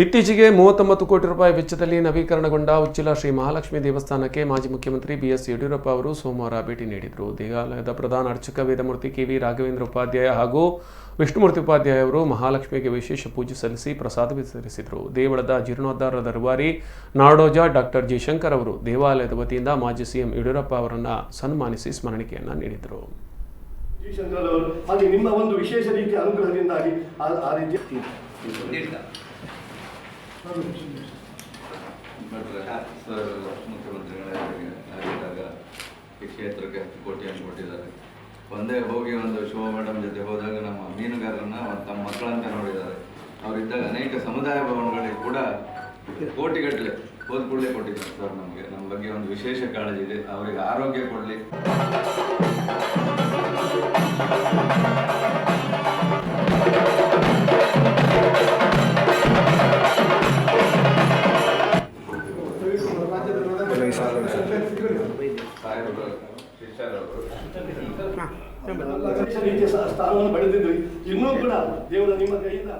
ಇತ್ತೀಚೆಗೆ 39 ಕೋಟಿ ರೂಪಾಯಿ ವೆಚ್ಚದಲ್ಲಿ ನವೀಕರಣಗೊಂಡ ಉಚ್ಚಿಲ ಶ್ರೀ ಮಹಾಲಕ್ಷ್ಮಿ ದೇವಸ್ಥಾನಕ್ಕೆ ಮಾಜಿ ಮುಖ್ಯಮಂತ್ರಿ ಬಿಎಸ್ ಯಡಿಯೂರಪ್ಪ ಅವರು ಸೋಮವಾರ ಭೇಟಿ ನೀಡಿದರು. ದೇವಾಲಯದ ಪ್ರಧಾನ ಅರ್ಚಕ ವೇದಮೂರ್ತಿ ಕೆವಿ ರಾಘವೇಂದ್ರ ಉಪಾಧ್ಯಾಯ ಹಾಗೂ ವಿಷ್ಣುಮೂರ್ತಿ ಉಪಾಧ್ಯಾಯ ಅವರು ಮಹಾಲಕ್ಷ್ಮಿಗೆ ವಿಶೇಷ ಪೂಜೆ ಸಲ್ಲಿಸಿ ಪ್ರಸಾದ ವಿತರಿಸಿದರು. ದೇವಳದ ಜೀರ್ಣೋದ್ಧಾರದ ರೂವಾರಿ ನಾಡೋಜ ಡಾಕ್ಟರ್ ಜಯಶಂಕರ್ ಅವರು ದೇವಾಲಯದ ವತಿಯಿಂದ ಮಾಜಿ ಸಿಎಂ ಯಡಿಯೂರಪ್ಪ ಅವರನ್ನು ಸನ್ಮಾನಿಸಿ ಸ್ಮರಣಿಕೆಯನ್ನು ನೀಡಿದರು. ನಿಮ್ಮ ಒಂದು ವಿಶೇಷ ರೀತಿಯ ಅನುಗ್ರಹದಿಂದಾಗಿ ಆ ರೀತಿಯ ಮುಖ್ಯಮಂತ್ರಿಗಳಾಗಿದ್ದಾಗ ಈ ಕ್ಷೇತ್ರಕ್ಕೆ 10 ಕೋಟಿಯನ್ನು ಕೊಟ್ಟಿದ್ದಾರೆ. ಒಂದೇ ಹೋಗಿ ಒಂದು ಶೋಭಾ ಮೇಡಮ್ ಜೊತೆ ಹೋದಾಗ ನಮ್ಮ ಮೀನುಗಾರರನ್ನ ತಮ್ಮ ಮಕ್ಕಳಂತ ನೋಡಿದ್ದಾರೆ. ಅವರಿದ್ದಾಗ ಅನೇಕ ಸಮುದಾಯ ಭವನಗಳಿಗೆ ಕೂಡ ಕೋಟಿಗಟ್ಟಲೆ ಹೋದ ಕೂಡಲೇ ಕೊಟ್ಟಿದ್ದಾರೆ. ಸರ್ ನಮಗೆ ನಮ್ಮ ಬಗ್ಗೆ ಒಂದು ವಿಶೇಷ ಕಾಳಜಿ ಇದೆ. ಅವರಿಗೆ ಆರೋಗ್ಯ ಕೊಡಲಿ. ಸ್ಥಾನವನ್ನು ಪಡೆದಿದ್ದು ಇನ್ನೂ ಕೂಡ ದೇವರ ನಿಮ್ಮ ಕೈಯಿಂದ